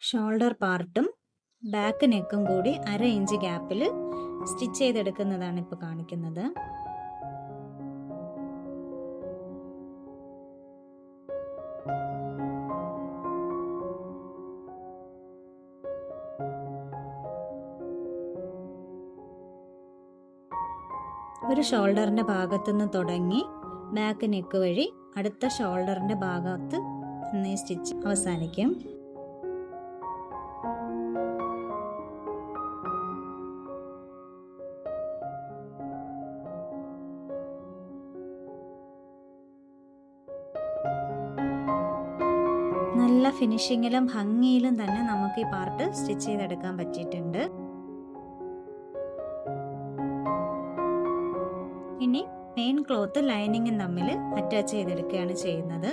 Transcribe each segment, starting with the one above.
Shoulder പാർട്ടും back നെക്കും കൂടി 1/2 inch ഗ്യാപ്പിൽ സ്റ്റിച്ച് ചെയ്തെടുക്കുന്നതാണ് ഇപ്പോൾ കാണിക്കുന്നത്. ഒരു ഷോൾഡറിന്റെ ഭാഗത്തുനിന്ന് തുടങ്ങി ബാക്ക് നെക്ക് വഴി അടുത്ത ഷോൾഡറിന്റെ ഭാഗത്ത് സ്റ്റിച്ച് അവസാനിക്കും. നല്ല ഫിനിഷിങ്ങിലും ഭംഗിയിലും തന്നെ നമുക്ക് ഈ പാർട്ട് സ്റ്റിച്ച് ചെയ്തെടുക്കാൻ പറ്റിയിട്ടുണ്ട്. ഇനി മെയിൻ ക്ലോത്ത് ലൈനിങ്ങും തമ്മിൽ അറ്റാച്ച് ചെയ്തെടുക്കുകയാണ് ചെയ്യുന്നത്.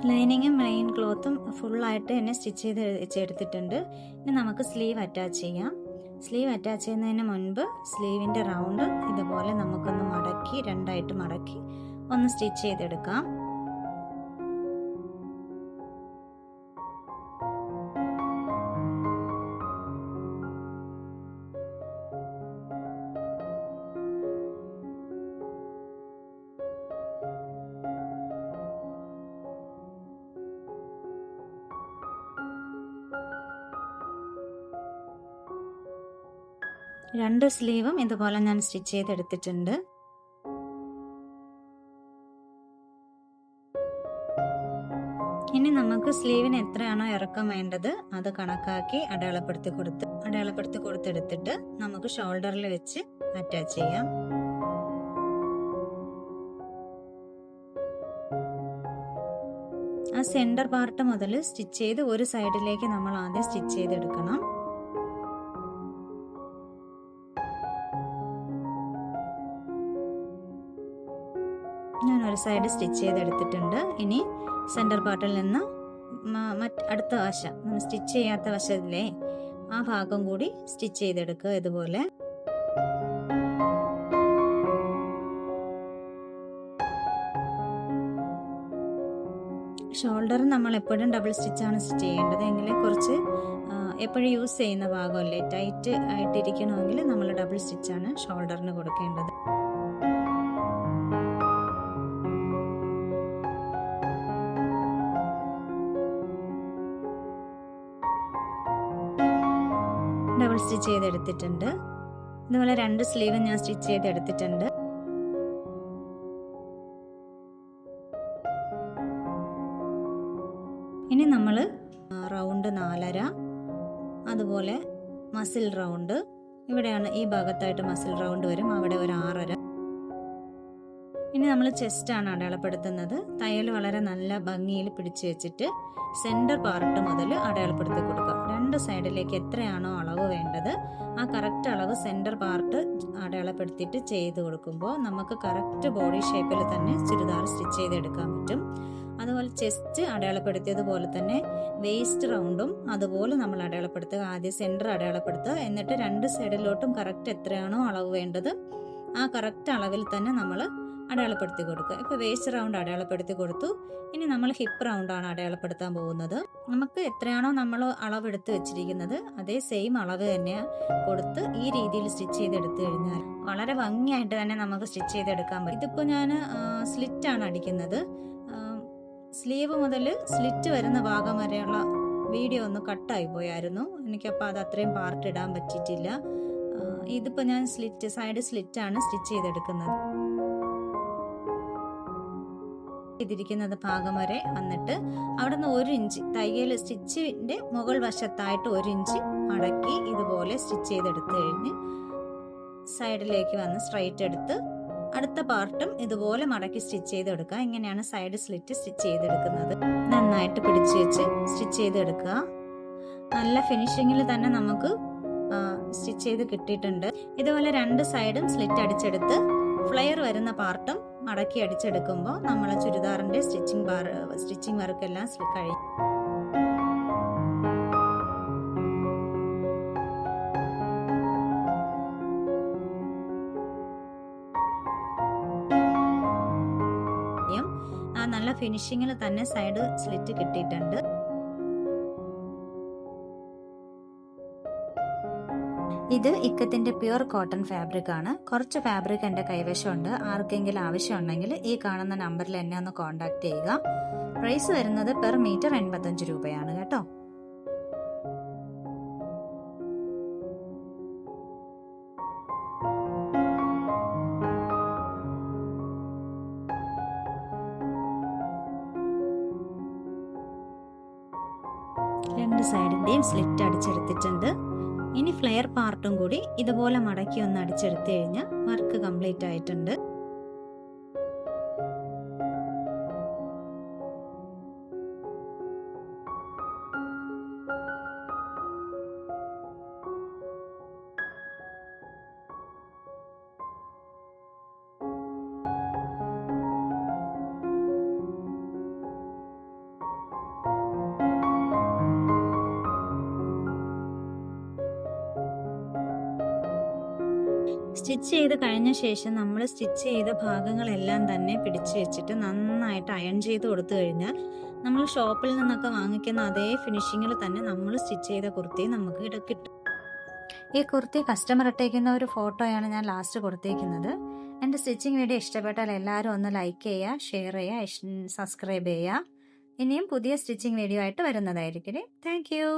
ലൈനിങ്ങും മെയിൻ ക്ലോത്തും ഫുള്ളായിട്ട് തന്നെ സ്റ്റിച്ച് ചെയ്ത് വെച്ചെടുത്തിട്ടുണ്ട്. ഇനി നമുക്ക് സ്ലീവ് അറ്റാച്ച് ചെയ്യാം. സ്ലീവ് അറ്റാച്ച് ചെയ്യുന്നതിന് മുൻപ് സ്ലീവിൻ്റെ റൗണ്ട് ഇതുപോലെ നമുക്കൊന്ന് മടക്കി രണ്ടായിട്ട് മടക്കി ഒന്ന് സ്റ്റിച്ച് ചെയ്തെടുക്കാം. രണ്ട് സ്ലീവും ഇതുപോലെ ഞാൻ സ്റ്റിച്ച് ചെയ്തെടുത്തിട്ടുണ്ട്. ഇനി നമുക്ക് സ്ലീവിന് എത്രയാണോ ഇറക്കം വേണ്ടത് അത് കണക്കാക്കി അടയാളപ്പെടുത്തി കൊടുത്തെടുത്തിട്ട് നമുക്ക് ഷോൾഡറിൽ വെച്ച് അറ്റാച്ച് ചെയ്യാം. ആ സെന്റർ പാർട്ട് മുതൽ സ്റ്റിച്ച് ചെയ്ത് ഒരു സൈഡിലേക്ക് നമ്മൾ ആദ്യം സ്റ്റിച്ച് ചെയ്തെടുക്കണം. ഞാൻ ഒരു സൈഡ് സ്റ്റിച്ച് ചെയ്തെടുത്തിട്ടുണ്ട്. ഇനി സെന്റർ പാർട്ടിൽ നിന്ന് അടുത്ത വശം നമ്മൾ സ്റ്റിച്ച് ചെയ്യാത്ത വശത്തിലെ ആ ഭാഗം കൂടി സ്റ്റിച്ച് ചെയ്തെടുക്കുക. ഇതുപോലെ ഷോൾഡർ നമ്മൾ എപ്പോഴും ഡബിൾ സ്റ്റിച്ചാണ് സ്റ്റിച്ച് ചെയ്യേണ്ടത്. എങ്കിൽ കുറച്ച് എപ്പോഴും യൂസ് ചെയ്യുന്ന ഭാഗമല്ലേ ടൈറ്റ് ആയിട്ടിരിക്കണമെങ്കിൽ നമ്മൾ ഡബിൾ സ്റ്റിച്ചാണ് ഷോൾഡറിന് കൊടുക്കേണ്ടത്. ഡബിൾ സ്റ്റിച്ച് ചെയ്തെടുത്തിട്ടുണ്ട്. ഇതുപോലെ രണ്ട് സ്ലീവ് ഞാൻ സ്റ്റിച്ച് ചെയ്തെടുത്തിട്ടുണ്ട്. ഇനി നമ്മൾ റൗണ്ട് 4.5, അതുപോലെ മസിൽ റൗണ്ട് ഇവിടെയാണ്, ഈ ഭാഗത്തായിട്ട് മസിൽ റൗണ്ട് വരും, അവിടെ ഒരു 6.5. ഇനി നമ്മൾ ചെസ്റ്റാണ് അടയാളപ്പെടുത്തുന്നത്. തയ്യൽ വളരെ നല്ല ഭംഗിയിൽ പിടിച്ചു വെച്ചിട്ട് സെന്റർ പാർട്ട് മുതൽ അടയാളപ്പെടുത്തി കൊടുക്കുക. രണ്ട് സൈഡിലേക്ക് എത്രയാണോ അളവ് വേണ്ടത് ആ കറക്റ്റ് അളവ് സെന്റർ പാർട്ട് അടയാളപ്പെടുത്തിയിട്ട് ചെയ്ത് കൊടുക്കുമ്പോൾ നമുക്ക് കറക്റ്റ് ബോഡി ഷേപ്പിൽ തന്നെ ചുരിദാർ സ്റ്റിച്ച് ചെയ്തെടുക്കാൻ പറ്റും. അതുപോലെ ചെസ്റ്റ് അടയാളപ്പെടുത്തിയതുപോലെ തന്നെ വേസ്റ്റ് റൗണ്ടും അതുപോലെ നമ്മൾ അടയാളപ്പെടുത്തുക. ആദ്യം സെന്റർ അടയാളപ്പെടുത്തുക, എന്നിട്ട് രണ്ട് സൈഡിലോട്ടും കറക്റ്റ് എത്രയാണോ അളവ് വേണ്ടത് ആ കറക്റ്റ് അളവിൽ തന്നെ നമ്മൾ അടയാളപ്പെടുത്തി കൊടുക്കുക. ഇപ്പോൾ വേസ്റ്റ് റൗണ്ട് അടയാളപ്പെടുത്തി കൊടുത്തു. ഇനി നമ്മൾ ഹിപ്പ് റൗണ്ടാണ് അടയാളപ്പെടുത്താൻ പോകുന്നത്. നമുക്ക് എത്രയാണോ നമ്മൾ അളവെടുത്ത് വെച്ചിരിക്കുന്നത് അതേ സെയിം അളവ് തന്നെ കൊടുത്ത് ഈ രീതിയിൽ സ്റ്റിച്ച് ചെയ്തെടുത്തു കഴിഞ്ഞാൽ വളരെ ഭംഗിയായിട്ട് തന്നെ നമുക്ക് സ്റ്റിച്ച് ചെയ്തെടുക്കാൻ പറ്റും. ഇതിപ്പോൾ ഞാൻ സ്ലിറ്റാണ് അടിക്കുന്നത്. സ്ലീവ് മുതൽ സ്ലിറ്റ് വരുന്ന ഭാഗം വരെയുള്ള വീഡിയോ ഒന്ന് കട്ടായി പോയായിരുന്നു. എനിക്കപ്പോൾ അത് അത്രയും പാർട്ട് ഇടാൻ പറ്റിയിട്ടില്ല. ഇതിപ്പോൾ ഞാൻ സൈഡ് സ്ലിറ്റാണ് സ്റ്റിച്ച് ചെയ്തെടുക്കുന്നത്. ചെയ്തിരിക്കുന്നത് ഭാഗം വരെ വന്നിട്ട് അവിടെ നിന്ന് 1 ഇഞ്ച് തയ്യൽ സ്റ്റിച്ചിന്റെ മുകൾ വശത്തായിട്ട് 1 ഇഞ്ച് മടക്കി ഇതുപോലെ സ്റ്റിച്ച് ചെയ്തെടുത്തു കഴിഞ്ഞ് സൈഡിലേക്ക് വന്ന് സ്ട്രൈറ്റ് എടുത്ത് അടുത്ത പാർട്ടും ഇതുപോലെ മടക്കി സ്റ്റിച്ച് ചെയ്തെടുക്കുക. ഇങ്ങനെയാണ് സൈഡ് സ്ലിറ്റ് സ്റ്റിച്ച് ചെയ്തെടുക്കുന്നത്. നന്നായിട്ട് പിടിച്ചു വെച്ച് സ്റ്റിച്ച് ചെയ്തെടുക്കുക. നല്ല ഫിനിഷിങ്ങിൽ തന്നെ നമുക്ക് സ്റ്റിച്ച് ചെയ്ത് കിട്ടിയിട്ടുണ്ട്. ഇതുപോലെ രണ്ട് സൈഡും സ്ലിറ്റ് അടിച്ചെടുത്ത് ഫ്ലെയർ വരുന്ന പാർട്ടും മടക്കി അടിച്ചെടുക്കുമ്പോൾ നമ്മളെ ചുരിദാറിന്റെ സ്റ്റിച്ചിങ് വർക്കെല്ലാം കഴിയും. നല്ല ഫിനിഷിങ്ങിൽ തന്നെ സൈഡ് സ്ലിറ്റ് കിട്ടിയിട്ടുണ്ട്. ഇത് ഇക്കത്തിന്റെ പ്യുർ കോട്ടൺ ഫാബ്രിക് ആണ്. കുറച്ച് ഫാബ്രിക് എൻ്റെ കൈവശമുണ്ട്. ആർക്കെങ്കിലും ആവശ്യമുണ്ടെങ്കിൽ ഈ കാണുന്ന നമ്പറിൽ എന്നെ ഒന്ന് കോൺടാക്ട് ചെയ്യുക. പ്രൈസ് വരുന്നത് പെർ മീറ്റർ 85 രൂപയാണ് കേട്ടോ. രണ്ട് സൈഡിന്റെയും സ്ലിറ്റ് അടിച്ചെടുത്തിട്ടുണ്ട്. ഇനി ഫ്ലെയർ പാർട്ടും കൂടി ഇതുപോലെ മടക്കി ഒന്ന് അടിച്ചെടുത്തു കഴിഞ്ഞാൽ വർക്ക് കംപ്ലീറ്റ് ആയിട്ടുണ്ട്. സ്റ്റിച്ച് ചെയ്ത് കഴിഞ്ഞ ശേഷം നമ്മൾ സ്റ്റിച്ച് ചെയ്ത ഭാഗങ്ങളെല്ലാം തന്നെ പിടിച്ചു വെച്ചിട്ട് നന്നായിട്ട് അയൺ ചെയ്ത് കൊടുത്തു കഴിഞ്ഞാൽ നമ്മൾ ഷോപ്പിൽ നിന്നൊക്കെ വാങ്ങിക്കുന്ന അതേ ഫിനിഷിങ്ങിൽ തന്നെ നമ്മൾ സ്റ്റിച്ച് ചെയ്ത കുർത്തി നമുക്ക് കിട്ടും. ഈ കുർത്തി കസ്റ്റമർ ഇട്ടേക്കുന്ന ഒരു ഫോട്ടോയാണ് ഞാൻ ലാസ്റ്റ് കൊടുത്തേക്കുന്നത്. എൻ്റെ സ്റ്റിച്ചിങ് വീഡിയോ ഇഷ്ടപ്പെട്ടാൽ എല്ലാവരും ഒന്ന് ലൈക്ക് ചെയ്യുക, ഷെയർ ചെയ്യുക, സബ്സ്ക്രൈബ് ചെയ്യുക. ഇനിയും പുതിയ സ്റ്റിച്ചിങ് വീഡിയോ ആയിട്ട് വരുന്നതായിരിക്കും. Thank you.